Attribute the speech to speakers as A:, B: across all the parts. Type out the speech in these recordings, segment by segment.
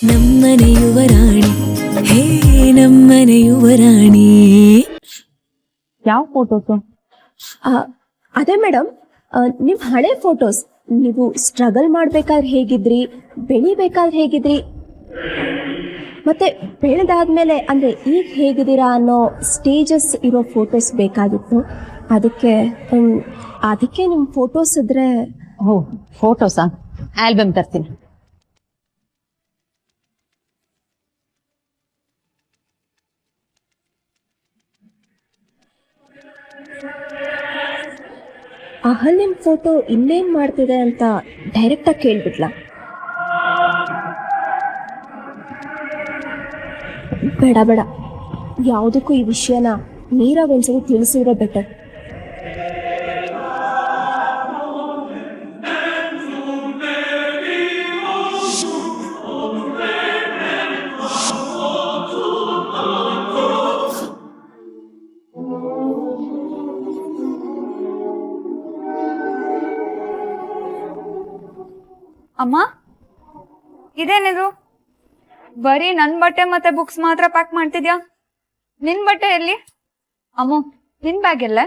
A: ನಮ್ಮನೆ ಯುವರಾಣಿ ಹೇ ನಮ್ಮನೆ ಯುವರಾಣಿ.
B: ಯಾವ ಫೋಟೋಸು?
C: ಅದೇ ಮೇಡಮ್, ನಿಮ್ಮ ಹಳೆ ಫೋಟೋಸ್. ನೀವು ಸ್ಟ್ರಗಲ್ ಮಾಡ್ಬೇಕಾದ್ರೆ ಹೇಗಿದ್ರಿ, ಬೆಳಿಬೇಕಾದ್ರೆ ಹೇಗಿದ್ರಿ, ಮತ್ತೆ ಬೆಳೆದಾದ್ಮೇಲೆ ಅಂದರೆ ಈಗ ಹೇಗಿದ್ದೀರಾ ಅನ್ನೋ ಸ್ಟೇಜಸ್ ಇರೋ ಫೋಟೋಸ್ ಬೇಕಾಗಿತ್ತು. ಅದಕ್ಕೆ ನಿಮ್ಮ ಫೋಟೋಸ್ ಇದ್ರೆ.
B: ಓ, ಫೋಟೋಸಾ? ಆಲ್ಬಮ್ ತರ್ತೀನಿ.
C: ಅಹಲ್ಯನ್ ಫೋಟೋ ಇನ್ನೇನು ಮಾಡ್ತಿದೆ ಅಂತ ಡೈರೆಕ್ಟಾಗಿ ಕೇಳ್ಬಿಟ್ಲ. ಬೇಡ ಬೇಡ, ಯಾವುದಕ್ಕೂ ಈ ವಿಷಯನ ನೀರಾಗ ಒಂದ್ಸರಿ ತಿಳಿಸಿದ್ರೆ ಬೆಟರ್.
D: ಅಮ್ಮ, ಇದೇನಿದು? ಬರೀ ನನ್ ಬಟ್ಟೆ ಮತ್ತೆ ಬುಕ್ಸ್ ಮಾತ್ರ ಪ್ಯಾಕ್ ಮಾಡ್ತಿದ್ಯಾ? ನಿನ್ ಬಟ್ಟೆ ಎಲ್ಲಿ? ಅಮ್ಮ, ನಿನ್ ಬ್ಯಾಗ್ ಎಲ್ಲ?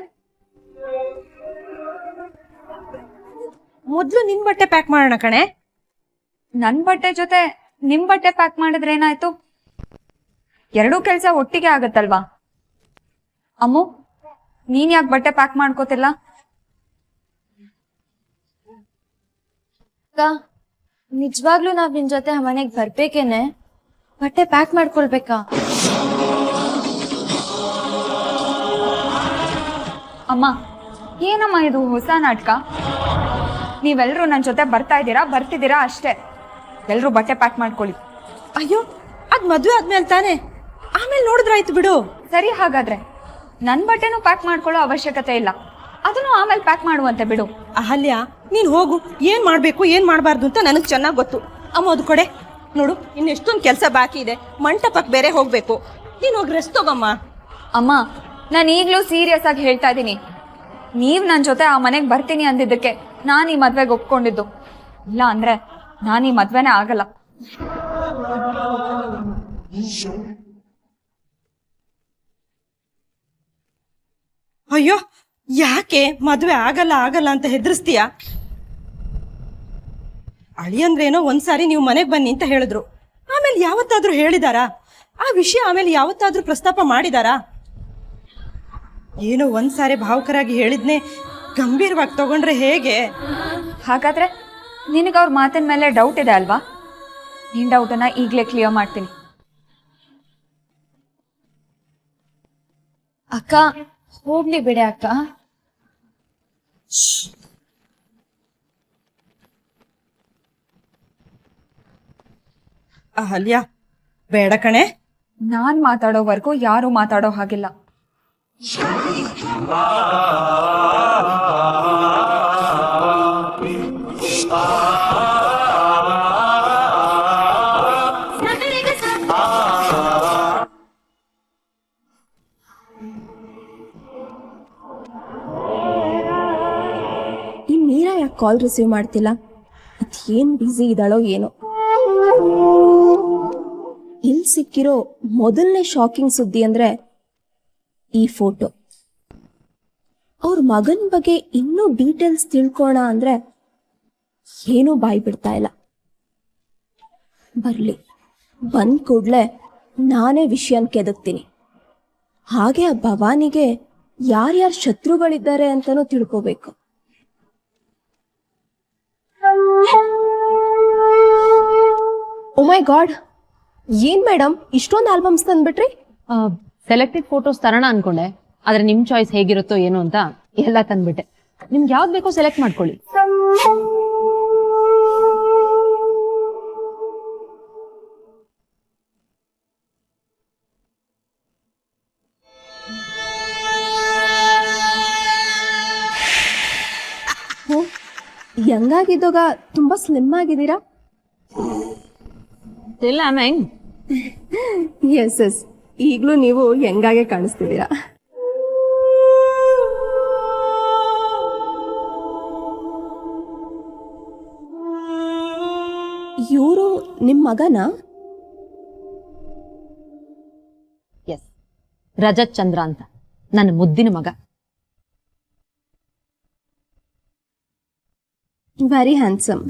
E: ಮೊದ್ಲು ನಿನ್ ಬಟ್ಟೆ ಪ್ಯಾಕ್ ಮಾಡೋಣ ಕಣೆ.
D: ನನ್ ಬಟ್ಟೆ ಜೊತೆ ನಿಮ್ ಬಟ್ಟೆ ಪ್ಯಾಕ್ ಮಾಡಿದ್ರೆ ಏನಾಯ್ತು? ಎರಡೂ ಕೆಲ್ಸ ಒಟ್ಟಿಗೆ ಆಗತ್ತಲ್ವಾ? ಅಮ್ಮ, ನೀನ್ ಯಾಕೆ ಬಟ್ಟೆ ಪ್ಯಾಕ್ ಮಾಡ್ಕೋತಿಲ್ಲ?
F: ನಿಜವಾಗ್ಲೂ ನಾವ್ ನಿನ್ ಜೊತೆ ಮನೆಗ್ ಬರ್ಬೇಕೇನೆ? ಬಟ್ಟೆ ಪ್ಯಾಕ್ ಮಾಡ್ಕೊಳ್ಬೇಕಾ?
D: ಅಮ್ಮ, ಏನಮ್ಮ ಇದು ಹೊಸ ನಾಟಕ? ನೀವೆಲ್ರೂ ನನ್ ಜೊತೆ ಬರ್ತಿದ್ದೀರಾ ಅಷ್ಟೇ. ಎಲ್ರೂ ಬಟ್ಟೆ ಪ್ಯಾಕ್ ಮಾಡ್ಕೊಳ್ಳಿ.
E: ಅಯ್ಯೋ, ಅದ್ ಮದ್ವೆ ಆದ್ಮೇಲೆ ತಾನೆ, ಆಮೇಲೆ ನೋಡಿದ್ರಾಯ್ತು ಬಿಡು.
D: ಸರಿ, ಹಾಗಾದ್ರೆ ನನ್ ಬಟ್ಟೆನೂ ಪ್ಯಾಕ್ ಮಾಡ್ಕೊಳ್ಳೋ ಅವಶ್ಯಕತೆ ಇಲ್ಲ, ಅದನ್ನು ಆಮೇಲೆ ಪ್ಯಾಕ್ ಮಾಡುವಂತೆ ಬಿಡು.
E: ಅಹಲ್ಯ, ನೀನ್ ಹೋಗು. ಏನ್ ಮಾಡ್ಬೇಕು ಏನ್ ಮಾಡ್ಬಾರ್ದು ಅಂತ ನನಗ್ ಚೆನ್ನಾಗ್ ಗೊತ್ತು. ಅಮ್ಮ, ಅದು ಕೊಡೆ. ನೋಡು, ಇನ್ನೆಷ್ಟೊಂದು ಕೆಲಸ ಬಾಕಿ ಇದೆ. ಮಂಟಪಕ್ಕೆ ಬೇರೆ ಹೋಗ್ಬೇಕು. ನೀನ್ ಹೋಗಿ ರೆಸ್ಟ್ ತಗೋಮ್ಮ.
D: ಅಮ್ಮ, ನಾನು ಈಗ್ಲೂ ಸೀರಿಯಸ್ ಆಗಿ ಹೇಳ್ತಾ ಇದ್ದೀನಿ. ನೀವ್ ನನ್ ಜೊತೆ ಆ ಮನೆಗ್ ಬರ್ತೀನಿ ಅಂದಿದ್ದಕ್ಕೆ ನಾನು ಈ ಮದ್ವೆಗೆ ಒಪ್ಕೊಂಡಿದ್ದು. ಇಲ್ಲ ಅಂದ್ರೆ ನಾನು ಈ ಮದ್ವೆನೇ ಆಗಲ್ಲ.
E: ಅಯ್ಯೋ, ಯಾಕೆ ಮದ್ವೆ ಆಗಲ್ಲ ಆಗಲ್ಲ ಅಂತ ಹೆದರ್ಸ್ತೀಯ? ಅಳಿಯಂದ್ರೇನೋ ಒಂದ್ಸಾರಿ ನೀವು ಮನೆಗ್ ಬನ್ನಿ ಅಂತ ಹೇಳಿದ್ರು. ಆಮೇಲೆ ಯಾವತ್ತಾದ್ರೂ ಹೇಳಿದಾರಾ ಆ ವಿಷಯ? ಆಮೇಲೆ ಯಾವತ್ತಾದ್ರೂ ಪ್ರಸ್ತಾಪ ಮಾಡಿದಾರಾ? ಏನೋ ಒಂದ್ಸಾರಿ ಭಾವುಕರಾಗಿ ಹೇಳಿದ್ನೆ ಗಂಭೀರವಾಗಿ ತಗೊಂಡ್ರೆ ಹೇಗೆ?
D: ಹಾಗಾದ್ರೆ ನಿನಗೆ ಅವ್ರ ಮಾತಿನ ಮೇಲೆ ಡೌಟ್ ಇದೆ ಅಲ್ವಾ? ನಿನ್ ಡೌಟನ್ನ ಈಗ್ಲೇ ಕ್ಲಿಯರ್ ಮಾಡ್ತೀನಿ.
F: ಅಕ್ಕ, ಹೋಗ್ಲಿ ಬಿಡೆ ಅಕ್ಕ.
E: ಅಹಲ್ಯ, ಬೇಡ ಕಣೆ.
D: ನಾನ್ ಮಾತಾಡೋವರೆಗೂ ಯಾರು ಮಾತಾಡೋ ಹಾಗಿಲ್ಲ.
C: ಈ ಮೀರಾ ಯಾಕೆ ಕಾಲ್ ರಿಸೀವ್ ಮಾಡ್ತಿಲ್ಲ? ಅದೇನು ಬ್ಯುಸಿ ಇದ್ದಾಳೋ ಏನೋ. ಇಲ್ಲಿ ಸಿಕ್ಕಿರೋ ಮೊದಲನೇ ಶಾಕಿಂಗ್ ಸುದ್ದಿ ಅಂದ್ರೆ ಈ ಫೋಟೋ. ಅವ್ರ ಮಗನ ಬಗ್ಗೆ ಇನ್ನೂ ಡೀಟೇಲ್ಸ್ ತಿಳ್ಕೋಣ ಅಂದ್ರೆ ಏನೂ ಬಾಯಿ ಬಿಡ್ತಾ ಇಲ್ಲ. ಬರ್ಲಿ, ಬಂದ್ ಕೂಡ್ಲೆ ನಾನೇ ವಿಷಯನ ಕೆದಕ್ತೀನಿ. ಹಾಗೆ ಆ ಭವಾನಿಗೆ ಯಾರ್ಯಾರು ಶತ್ರುಗಳಿದ್ದಾರೆ ಅಂತನೂ ತಿಳ್ಕೋಬೇಕು. ಓ ಮೈ ಗಾಡ್, ಏನ್ ಮೇಡಮ್ ಇಷ್ಟೊಂದು ಆಲ್ಬಮ್ಸ್ ತಂದ್ಬಿಟ್ರಿ?
B: ಸೆಲೆಕ್ಟೆಡ್ ಫೋಟೋಸ್ ತರೋಣ ಅನ್ಕೊಂಡೆ, ಆದ್ರೆ ನಿಮ್ ಚಾಯ್ಸ್ ಹೇಗಿರುತ್ತೋ ಏನೋ ಅಂತ ಎಲ್ಲ ತಂದ್ಬಿಟ್ಟೆ. ನಿಮ್ಗೆ ಯಾವ್ದು ಬೇಕೋ ಸೆಲೆಕ್ಟ್ ಮಾಡ್ಕೊಳ್ಳಿ.
C: ಯಂಗಾಗಿದ್ದಾಗ ತುಂಬಾ ಸ್ಲಿಮ್ ಆಗಿದ್ದೀರಾ.
B: ಇಲ್ಲ ಮ್ಯಾಂಗ್.
C: ಎಸ್ ಎಸ್, ಈಗಲೂ ನೀವು ಯಂಗಾಗೆ ಕಾಣಿಸ್ತಿದ್ದೀರಾ. ಇವರು ನಿಮ್ಮ ಮಗನಾ?
B: ರಜತ್ ಚಂದ್ರ ಅಂತ, ನನ್ನ ಮುದ್ದಿನ ಮಗ.
C: Very handsome.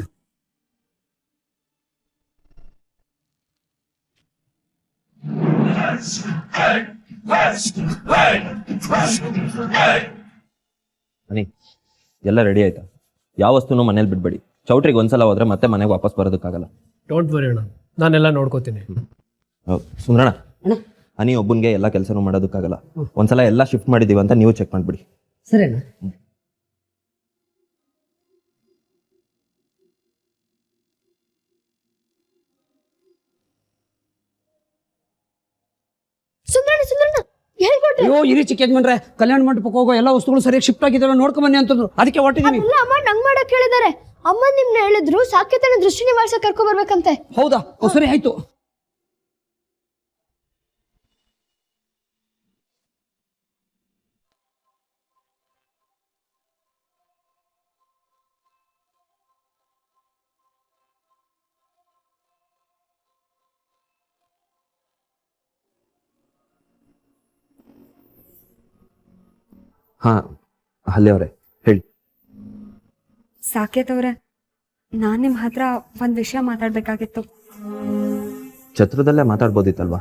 G: ಅನಿ, ಎಲ್ಲ ರೆಡಿ ಆಯ್ತಾ? ಯಾವ ವಸ್ತುನೂ ಮನೇಲಿ ಬಿಡ್ಬೇಡಿ. ಚೌಟ್ರಿಗೆ ಒಂದ್ಸಲ ಹೋದ್ರೆ ಮತ್ತೆ ಮನೆಗೆ ವಾಪಸ್ ಬರೋದಕ್ಕಾಗಲ್ಲ.
H: ಡೋಂಟ್ ವರಿ ಅಣ್ಣ, ನಾನೆಲ್ಲ ನೋಡ್ಕೋತೀನಿ.
G: ಸುಂದ್ರಣ್ಣ, ಅನಿ ಒಬ್ಬನ್ಗೆ ಎಲ್ಲ ಕೆಲಸನೂ ಮಾಡೋದಕ್ಕಾಗಲ್ಲ. ಒಂದ್ಸಲ ಎಲ್ಲ ಶಿಫ್ಟ್ ಮಾಡಿದೀವಿ ಅಂತ ನೀವು ಚೆಕ್ ಮಾಡ್ಬಿಡಿ.
H: ಸರಿ ಅಣ್ಣ.
I: ಅಯ್ಯೋ ಇರಿ ಚಿಕ್ಕ ಯಜಮಾನ್ರೆ, ಕಲ್ಯಾಣ ಮಂಟಪಕ್ಕೆ ಹೋಗೋ ಎಲ್ಲ ವಸ್ತುಗಳು ಸರಿಯಾಗಿ ಶಿಫ್ಟ್ ಆಗಿದ್ದಾವೆ ನೋಡ್ಕೊಂಡ್ ಬನ್ನಿ ಅಂತಂದ್ರು, ಅದಕ್ಕೆ ಹೊಟ್ಟಿದೀವಿ.
F: ಅಮ್ಮ ನಂಗ್ ಮಾಡಕ್ ಹೇಳಿದಾರೆ. ಅಮ್ಮ ನಿಮ್ನ ಹೇಳಿದ್ರು ಸಾಕ್ಯತನ ದೃಷ್ಟಿ ನಿವಾಸ ಕರ್ಕೊ ಬರ್ಬೇಕಂತೆ.
I: ಹೌದಾ? ಸರಿ ಆಯ್ತು.
G: ಹಾ, ಅಲ್ಲಿ ಅವರೇ ಹೇಳಿ.
D: ಸಾಕೇತ್ ಅವ್ರೆ, ನಾನ್ ನಿಮ್ ಹತ್ರ ಒಂದ್ ವಿಷಯ ಮಾತಾಡ್ಬೇಕಾಗಿತ್ತು.
G: ಛತ್ರದಲ್ಲೇ ಮಾತಾಡ್ಬೋದಿತ್ತಲ್ವಾ?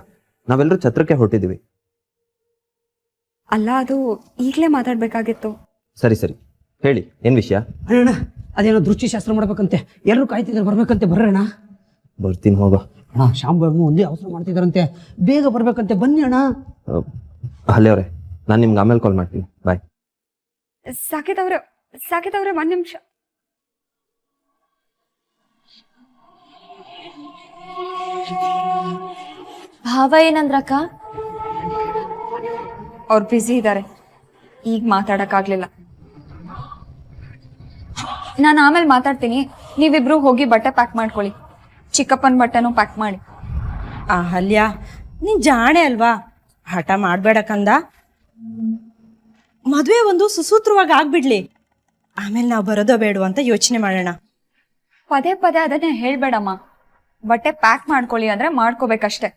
G: ನಾವೆಲ್ಲರೂ ಛತ್ರಕ್ಕೆ ಹೊರಟಿದೀವಿ.
D: ಅಲ್ಲ, ಅದು ಈಗ್ಲೇ ಮಾತಾಡ್ಬೇಕಾಗಿತ್ತು.
G: ಸರಿ ಸರಿ ಹೇಳಿ, ಏನ್ ವಿಷಯ?
I: ಅಣ್ಣ ಅದೇನೋ ದೃಷ್ಟಿ ಶಾಸ್ತ್ರ ಮಾಡ್ಬೇಕಂತೆ, ಎಲ್ಲರೂ ಕಾಯ್ತಿದ್ದಾರೆ ಬರ್ಬೇಕಂತೆ. ಬರ್ರಣ್ಣ.
G: ಬರ್ತೀನಿ ಹೋಗೋ.
I: ಅಣ್ಣ ಶಾಂಬು ಒಂದೇ ಅವಸರ ಮಾಡ್ತಿದಾರಂತೆ, ಬೇಗ ಬರ್ಬೇಕಂತೆ, ಬನ್ನಿ ಅಣ್ಣ.
G: ಅಲ್ಲಿ ಅವರೇ, ನಾನು ನಿಮ್ಗೆ ಆಮೇಲೆ ಕಾಲ್ ಮಾಡ್ತೀನಿ. ಬಾಯ್.
D: ಸಾಕೇತ್ ಅವ್ರೆ ಒಂದ್ ನಿಮಿಷ.
F: ಭಾವ ಏನಂದ್ರಕ್ಕ?
D: ಅವ್ರು ಬ್ಯುಸಿ ಇದ್ದಾರೆ, ಈಗ ಮಾತಾಡಕ್ಕಾಗ್ಲಿಲ್ಲ. ನಾನು ಆಮೇಲೆ ಮಾತಾಡ್ತೀನಿ. ನೀವಿಬ್ರು ಹೋಗಿ ಬಟ್ಟೆ ಪ್ಯಾಕ್ ಮಾಡ್ಕೊಳ್ಳಿ. ಚಿಕ್ಕಪ್ಪನ ಬಟ್ಟೆನೂ ಪ್ಯಾಕ್ ಮಾಡಿ.
E: ಅಹಲ್ಯ, ನೀನ್ ಜಾಣೆ ಅಲ್ವಾ, ಹಠ ಮಾಡ್ಬೇಡ ಕಂದ. ಮದ್ವೆ ಒಂದು ಸುಸೂತ್ರವಾಗಿ ಆಗ್ಬಿಡ್ಲಿ, ಆಮೇಲೆ ನಾವು ಬರೋದೋ ಬೇಡ ಅಂತ ಯೋಚನೆ ಮಾಡೋಣ.
D: ಪದೇ ಪದೇ ಅದನ್ನೇ ಹೇಳ್ಬೇಡಮ್ಮ. ಬಟ್ಟೆ ಪ್ಯಾಕ್ ಮಾಡ್ಕೊಳ್ಳಿ ಅಂದ್ರೆ ಮಾಡ್ಕೋಬೇಕಷ್ಟೆ.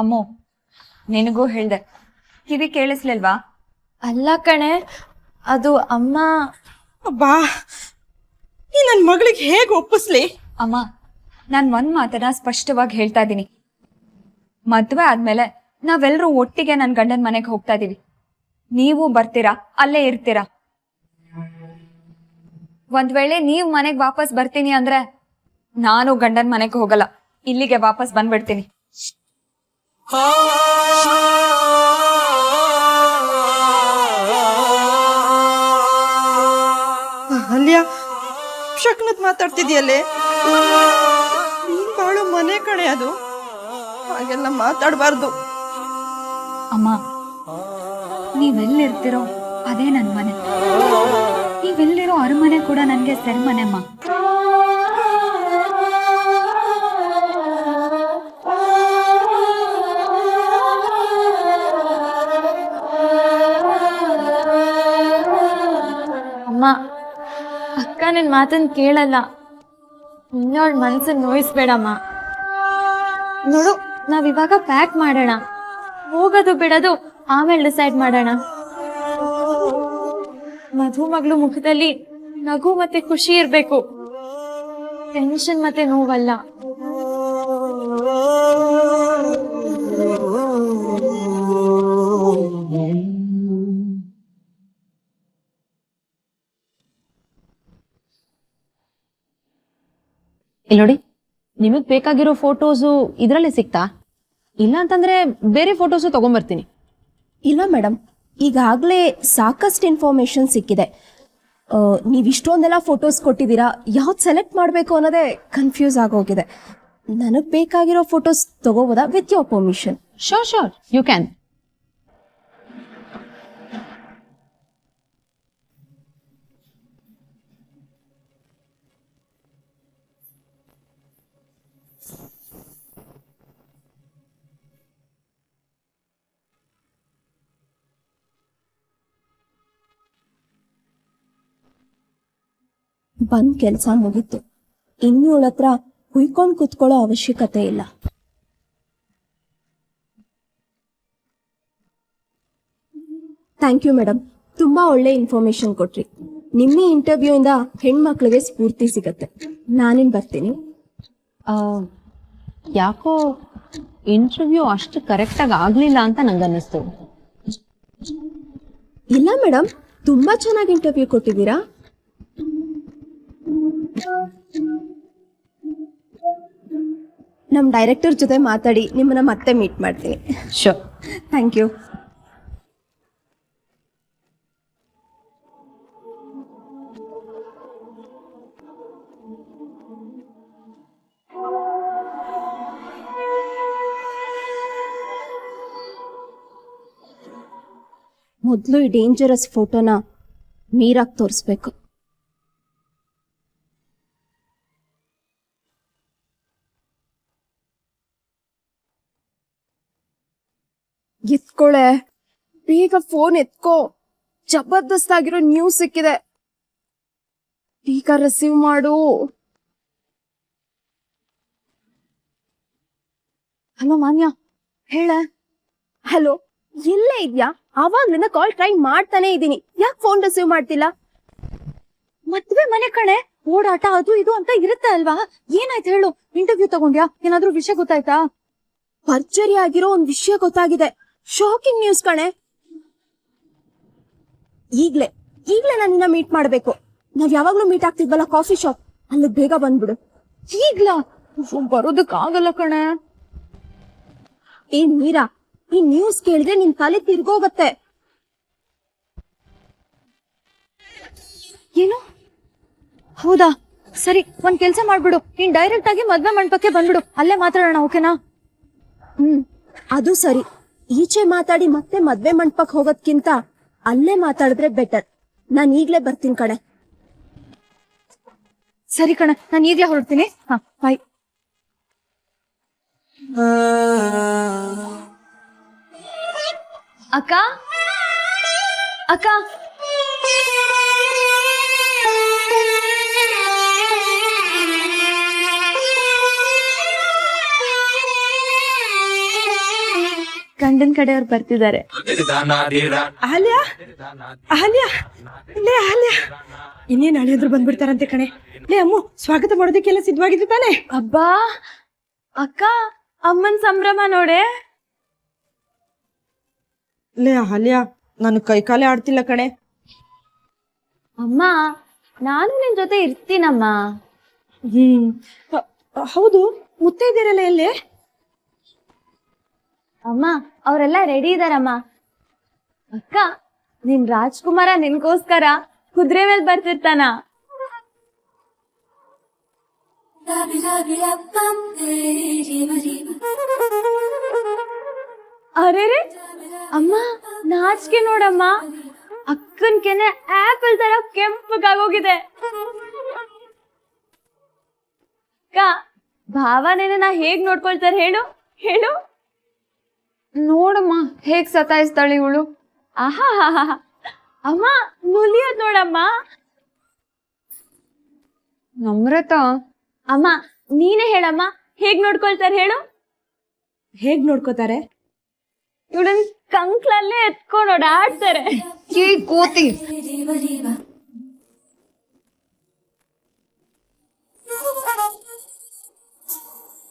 D: ಅಮ್ಮೋ, ನಿನಗೂ ಹೇಳ್ದೆ, ಕಿವಿ ಕೇಳಿಸ್ಲಿಲ್ವಾ?
F: ಅಲ್ಲ ಕಣೆ, ಅದು ಅಮ್ಮ.
E: ಬಾ, ನೀ ನನ್ನ ಮಗಳಿಗೆ ಹೇಗೆ ಒಪ್ಪಿಸ್ಲಿ?
D: ಅಮ್ಮ, ನಾನ್ ಒಂದ್ ಮಾತನ್ನ ಸ್ಪಷ್ಟವಾಗಿ ಹೇಳ್ತಾ ಇದ್ದೀನಿ. ಮದ್ವೆ ಆದ್ಮೇಲೆ ನಾವೆಲ್ಲರೂ ಒಟ್ಟಿಗೆ ನನ್ನ ಗಂಡನ ಮನೆಗೆ ಹೋಗ್ತಾ ಇದೀವಿ. ನೀವು ಬರ್ತೀರಾ, ಅಲ್ಲೇ ಇರ್ತೀರಾ. ಒಂದ್ ವೇಳೆ ನೀವ್ ಮನೆಗ್ ವಾಪಸ್ ಬರ್ತೀನಿ ಅಂದ್ರೆ ನಾನು ಗಂಡನ ಮನೆಗೆ ಹೋಗಲ್ಲ, ಇಲ್ಲಿಗೆ ವಾಪಸ್ ಬಂದ್ಬಿಡ್ತೀನಿ.
E: ಅಹಲ್ಯ, ಶಕ್ನತ್ ಮಾತಾಡ್ತಿದ್ಯಲ್ಲೇ, ನೀನ್ ಬಾಳೋ ಮನೆ ಕಡೆ ಅದು, ಹಾಗೆಲ್ಲ ಮಾತಾಡಬಾರ್ದು.
D: ಅಮ್ಮ, ನೀವೆಲ್ಲಿರ್ತಿರೋ ಅದೇ ನನ್ ಮನೆ. ನೀವೆಲ್ಲಿರೋ ಅರಮನೆ ಕೂಡ ನನ್ಗೆ ಸೆರೆಮನೆ ಅಮ್ಮ.
F: ಅಮ್ಮ, ಅಕ್ಕ ನನ್ ಮಾತನ್ ಕೇಳಲ್ಲ. ಇನ್ನೊಳ್ ಮನ್ಸನ್ ನೋಯಿಸ್ಬೇಡಮ್ಮ. ನೋಡು, ನಾವಿವಾಗ ಪ್ಯಾಕ್ ಮಾಡೋಣ, ಹೋಗೋದು ಬಿಡೋದು ಆಮೇಲೆ ಡಿಸೈಡ್ ಮಾಡೋಣ. ಮಧು ಮಗಳು ಮುಖದಲ್ಲಿ ನಗು ಮತ್ತೆ ಖುಷಿ ಇರ್ಬೇಕು, ಟೆನ್ಷನ್ ಮತ್ತೆ ನೋವಲ್ಲ.
B: ಇಲ್ಲಿ ನೋಡಿ, ನಿಮಗ್ ಬೇಕಾಗಿರೋ ಫೋಟೋಸು ಇದ್ರಲ್ಲೇ ಸಿಕ್ತಾ? ಇಲ್ಲ ಅಂತಂದ್ರೆ ಬೇರೆ ಫೋಟೋಸು ತಗೊಂಡ್ಬರ್ತೀನಿ.
C: ಇಲ್ಲ ಮೇಡಮ್, ಈಗಾಗಲೇ ಸಾಕಷ್ಟು ಇನ್ಫಾರ್ಮೇಶನ್ ಸಿಕ್ಕಿದೆ. ನೀವು ಇಷ್ಟೊಂದೆಲ್ಲ ಫೋಟೋಸ್ ಕೊಟ್ಟಿದ್ದೀರಾ, ಯಾವ್ದು ಸೆಲೆಕ್ಟ್ ಮಾಡಬೇಕು ಅನ್ನೋದೇ ಕನ್ಫ್ಯೂಸ್ ಆಗೋಗಿದೆ. ನನಗೆ ಬೇಕಾಗಿರೋ ಫೋಟೋಸ್ ತಗೋಬೋದಾ with your permission?
B: Sure you can.
C: ಬಂದ್ ಕೆಲಸ ಮುಗೀತು. ಇನ್ನು ಇವಳ ಹತ್ರ ಹುಯ್ಕೊಂಡು ಕುತ್ಕೊಳ್ಳೋ ಅವಶ್ಯಕತೆ ಇಲ್ಲ. ಥ್ಯಾಂಕ್ ಯು ಮೇಡಮ್, ತುಂಬ ಒಳ್ಳೆ ಇನ್ಫಾರ್ಮೇಶನ್ ಕೊಟ್ರಿ. ನಿಮ್ಮ ಇಂಟರ್ವ್ಯೂಯಿಂದ ಹೆಣ್ಮಕ್ಳಿಗೆ ಸ್ಫೂರ್ತಿ ಸಿಗತ್ತೆ. ನಾನೇನು ಬರ್ತೀನಿ.
B: ಯಾಕೋ ಇಂಟರ್ವ್ಯೂ ಅಷ್ಟು ಕರೆಕ್ಟಾಗಿ ಆಗಲಿಲ್ಲ ಅಂತ ನಂಗೆ ಅನ್ನಿಸ್ತು.
C: ಇಲ್ಲ ಮೇಡಮ್, ತುಂಬ ಚೆನ್ನಾಗಿ ಇಂಟರ್ವ್ಯೂ ಕೊಟ್ಟಿದ್ದೀರಾ. ನಮ್ಮ ಡೈರೆಕ್ಟರ್ ಜೊತೆ ಮಾತಾಡಿ ನಿಮ್ಮನ್ನ ಮತ್ತೆ ಮೀಟ್ ಮಾಡ್ತೀನಿ.
B: ಶೋರ್.
C: Thank you. ಮೊದಲು ಈ ಡೇಂಜರಸ್ ಫೋಟೋನ ಮೀರಾಗಿ ತೋರಿಸ್ಬೇಕು. ಎತ್ಕೊಳೆ, ಬೇಗ ಫೋನ್ ಎತ್ಕೋ. ಜಬರ್ದಸ್ತ್ ಆಗಿರೋ ನ್ಯೂಸ್ ಸಿಕ್ಕಿದೆ, ಬೇಗ ರಿಸೀವ್ ಮಾಡು.
F: ಹಲೋ ಮಾನ್ಯ, ಹೇಳ.
C: ಹಲೋ, ಎಲ್ಲೇ ಇದ್ಯಾ? ಆವಾಗ್ಲಿಂದ ಕಾಲ್ ಟ್ರೈ ಮಾಡ್ತಾನೆ ಇದ್ದೀನಿ, ಯಾಕೆ ಫೋನ್ ರಿಸೀವ್ ಮಾಡ್ತಿಲ್ಲ?
F: ಮದ್ವೆ ಮನೆ ಕಣೆ, ಓಡಾಟ ಅದು ಇದು ಅಂತ ಇರುತ್ತೆ ಅಲ್ವಾ? ಏನಾಯ್ತು ಹೇಳು? ಇಂಟರ್ವ್ಯೂ ತಗೊಂಡ್ಯಾ? ಏನಾದ್ರೂ ವಿಷಯ ಗೊತ್ತಾಯ್ತಾ?
C: ಭರ್ಜರಿ ಆಗಿರೋ ಒಂದ್ ವಿಷಯ ಗೊತ್ತಾಗಿದೆ. ಶಾಕಿಂಗ್ ನ್ಯೂಸ್ ಕಣೆ. ಈಗ್ಲೇ ನಾನು ನಿನ್ನ ಮೀಟ್ ಮಾಡ್ಬೇಕು. ನಾವ್ ಯಾವಾಗ್ಲೂ ಮೀಟ್ ಆಗ್ತಿದ್ವಲ್ಲ ಕಾಫಿ ಶಾಪ್, ಅಲ್ಲಿ ಬೇಗ ಬಂದ್ಬಿಡು.
F: ಈಗ್ಲಾ? ಬರೋದಕ್ಕಾಗಲ್ಲ ಕಣೆ.
C: ಏನ್ ಮೀರಾ, ಈ ನ್ಯೂಸ್ ಕೇಳಿದ್ರೆ ನಿನ್ ತಲೆ ತಿರ್ಗೋಗತ್ತೆ.
F: ಏನು? ಹೌದಾ? ಸರಿ, ಒಂದ್ ಕೆಲ್ಸ ಮಾಡ್ಬಿಡು, ನೀನ್ ಡೈರೆಕ್ಟ್ ಆಗಿ ಮದ್ವೆ ಮಂಟಪಕ್ಕೆ ಬಂದ್ಬಿಡು, ಅಲ್ಲೇ ಮಾತಾಡೋಣ, ಓಕೆನಾ?
C: ಅದು ಸರಿ. ಈಚೆ ಮಾತಾಡಿ ಮತ್ತೆ ಮದ್ವೆ ಮಂಟಪಕ್ಕೆ ಹೋಗೋದ್ಕಿಂತ ಅಲ್ಲೇ ಮಾತಾಡಿದ್ರೆ ಬೆಟರ್. ನಾನ್ ಈಗ್ಲೇ ಬರ್ತೀನಿ ಕಣೆ.
F: ಸರಿ ಕಣೆ, ನಾನು ಈಗ್ಲೇ ಹೊರಡ್ತೀನಿ. ಹಾ, ಬಾಯ್. ಅಕ್ಕ ಅಕ್ಕ, ಗಂಡನ್ ಕಡೆಯವ್ರು ಬರ್ತಿದ್ದಾರೆ.
E: ಅಹಲ್ಯ, ಅಹಲ್ಯ, ಲೇ ಅಹಲ್ಯ, ಇನ್ನೇ ನಾಳೆ ಅಂದ್ರು ಬಂದ್ಬಿಡ್ತಾರಂತೆ ಕಣೆ. ಲೇ ಅಮ್ಮು, ಸ್ವಾಗತ ಮಾಡೋದಕ್ಕೆಲ್ಲ ಸಿದ್ಧವಾಗಿದ್ದು ತಾನೆ?
F: ಅಬ್ಬಾ ಅಕ್ಕ, ಅಮ್ಮನ್ ಸಂಭ್ರಮ ನೋಡೆ.
E: ಲೇ ಅಹಲ್ಯ, ನಾನು ಕೈಕಾಲೇ ಆಡ್ತಿಲ್ಲ ಕಣೆ.
F: ಅಮ್ಮ, ನಾನು ನಿನ್ ಜೊತೆ ಇರ್ತೀನಮ್ಮ.
E: ಹೌದು, ಮುತ್ತೈದೆಯರಲ್ಲ ಎಲ್ಲಿ?
F: ಅಮ್ಮ, ಅವರೆಲ್ಲ ರೆಡಿ ಇದಾರಮ್ಮ. ಅಕ್ಕ, ನಿನ್ ರಾಜ್ಕುಮಾರ ನಿನ್ಗೋಸ್ಕರ ಕುದುರೆ ಮೇಲೆ ಬರ್ತಿರ್ತಾನ. ಅರೆ ಅಮ್ಮ, ನಾಚಿಕೆ ನೋಡಮ್ಮ, ಅಕ್ಕನ್ ಕೆನೆ ಆಪಲ್ ತರ ಕೆಂಪಗಾಗೋಗಿದೆ. ಅಕ್ಕ, ಭಾವನೆನ ಹೇಗ್ ನೋಡ್ಕೊಳ್ತಾರೆ ಹೇಳು ಹೇಳು?
D: ನೋಡಮ್ಮ ಹೇಗ್ ಸತಾಯಿಸ್ತಾಳೆ ಇವಳು.
F: ಆಹಾ, ಅಮ್ಮ ನುಲಿಯೋದ್ ನೋಡಮ್ಮ.
D: ನಮ್ರತ,
F: ಅಮ್ಮ ನೀನೇ ಹೇಳಮ್ಮ, ಹೇಗ್ ನೋಡ್ಕೊಳ್ತಾರೆ ಹೇಳು?
E: ಹೇಗ್ ನೋಡ್ಕೋತಾರೆ?
F: ಇವಳನ್ ಕಂಕ್ಳಲ್ಲೇ ಎತ್ಕೊಂಡು ಓಡಾಡ್ತಾರೆ.
D: ಈ ಕೋತಿ.
A: ರೇವ ರೇವ